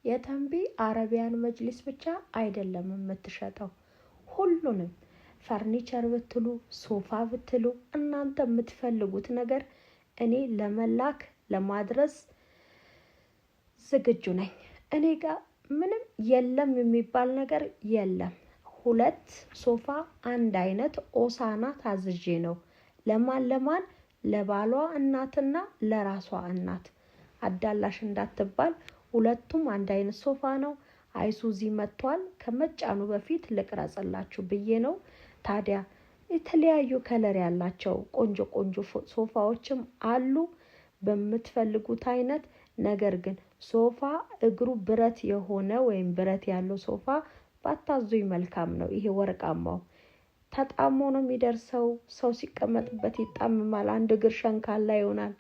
የተንቢ አረቢያን መጅሊስ ብቻ አይደለም የምትሸጠው፣ ሁሉንም ፈርኒቸር ብትሉ ሶፋ ብትሉ እናንተ የምትፈልጉት ነገር እኔ ለመላክ ለማድረስ ዝግጁ ነኝ። እኔ ጋር ምንም የለም የሚባል ነገር የለም። 2 ሶፋ አንድ አይነት ኦሳና ታዝዤ ነው። ለማን ለባሏ እናትና ለራሷ እናት አዳላሽ እንዳትባል 2ቱም አንድ አይነት ሶፋ ነው። አይሱዚ መጥቷል። ከመጫኑ በፊት ልቅረጽላችሁ ብዬ ነው። ታዲያ የተለያዩ ከለር ያላቸው ቆንጆ ቆንጆ ሶፋዎችም አሉ በምትፈልጉት አይነት። ነገር ግን ሶፋ እግሩ ብረት የሆነ ወይም ብረት ያለው ሶፋ ባታዙኝ መልካም ነው። ይሄ ወርቃማው ተጣሞ ነው የሚደርሰው። ሰው ሲቀመጥበት ይጣመማል። አንድ እግር ሸንካላ ይሆናል፣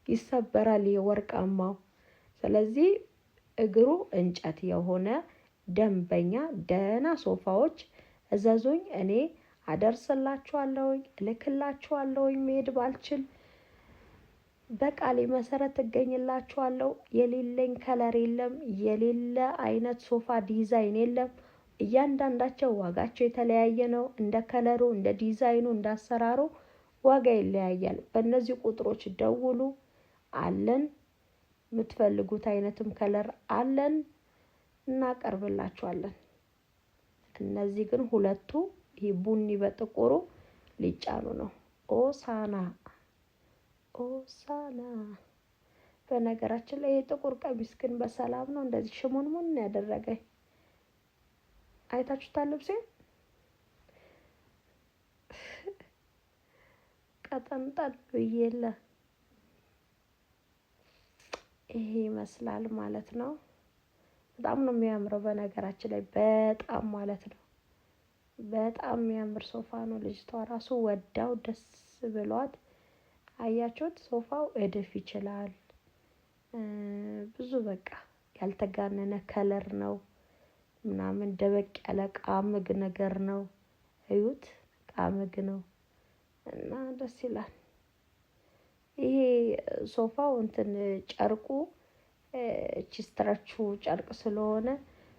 ይሰበራል። ይሄ ወርቃማው። ስለዚህ እግሩ እንጨት የሆነ ደንበኛ ደህና ሶፋዎች እዘዙኝ፣ እኔ አደርስላችኋለሁኝ፣ እልክላችኋለሁኝ። መሄድ ባልችል በቃሌ መሰረት እገኝላችኋለሁ። የሌለኝ ከለር የለም፣ የሌለ አይነት ሶፋ ዲዛይን የለም። እያንዳንዳቸው ዋጋቸው የተለያየ ነው። እንደ ከለሩ፣ እንደ ዲዛይኑ፣ እንደ አሰራሩ ዋጋ ይለያያል። በእነዚህ ቁጥሮች ደውሉ። አለን የምትፈልጉት አይነትም ከለር አለን፣ እናቀርብላችኋለን። እነዚህ ግን 2ቱ ይሄ ቡኒ በጥቁሩ ሊጫኑ ነው። ኦሳና በነገራችን ላይ የጥቁር ቀሚስ ግን በሰላም ነው እንደዚህ ሽሙንሙን ያደረገኝ። አይታችሁታል? ልብሴ ቀጠንጠል ብዬለ ይሄ ይመስላል ማለት ነው። በጣም ነው የሚያምረው በነገራችን ላይ በጣም ማለት ነው። በጣም የሚያምር ሶፋ ነው። ልጅቷ ራሱ ወዳው ደስ ብሏት። አያችሁት? ሶፋው እድፍ ይችላል ብዙ በቃ ያልተጋነነ ከለር ነው ምናምን ደበቅ ያለ ቃምግ ነገር ነው። እዩት፣ ቃምግ ነው እና ደስ ይላል። ይሄ ሶፋው እንትን ጨርቁ ቺስትራቹ ጨርቅ ስለሆነ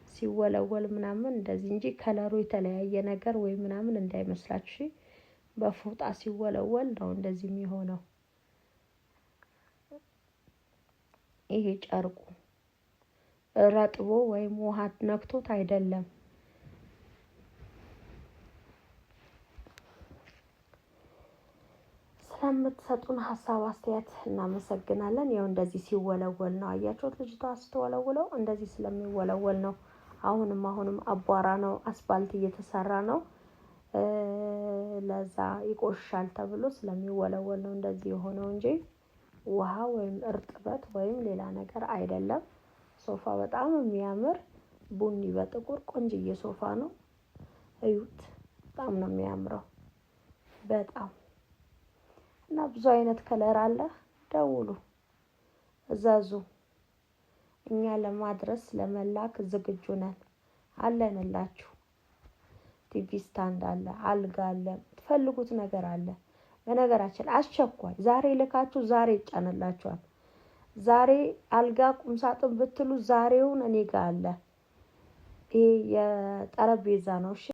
ሲወለወል ምናምን እንደዚህ እንጂ ከለሩ የተለያየ ነገር ወይ ምናምን እንዳይመስላችሁ። በፎጣ ሲወለወል ነው እንደዚህ የሚሆነው። ይሄ ጨርቁ ረጥቦ ወይም ውሃ ነክቶት አይደለም። ስለምትሰጡን ሀሳብ አስተያየት እናመሰግናለን። ያው እንደዚህ ሲወለወል ነው አያችሁት? ልጅቷ ስትወለውለው እንደዚህ ስለሚወለወል ነው። አሁንም አቧራ ነው፣ አስፋልት እየተሰራ ነው። ለዛ ይቆሻል ተብሎ ስለሚወለወል ነው እንደዚህ የሆነው እንጂ ውሃ ወይም እርጥበት ወይም ሌላ ነገር አይደለም። ሶፋ በጣም የሚያምር ቡኒ በጥቁር ቆንጅዬ ሶፋ ነው። እዩት፣ በጣም ነው የሚያምረው በጣም እና ብዙ አይነት ከለር አለ። ደውሉ፣ እዘዙ። እኛ ለማድረስ ለመላክ ዝግጁ ነን፣ አለንላችሁ። ቲቪ ስታንድ አለ፣ አልጋ አለ፣ ትፈልጉት ነገር አለ። በነገራችን አስቸኳይ ዛሬ ልካችሁ ዛሬ ይጫንላችኋል። ዛሬ አልጋ ቁምሳጥን ብትሉ ዛሬውን እኔ ጋር አለ። ይሄ የጠረጴዛ ነው። እሺ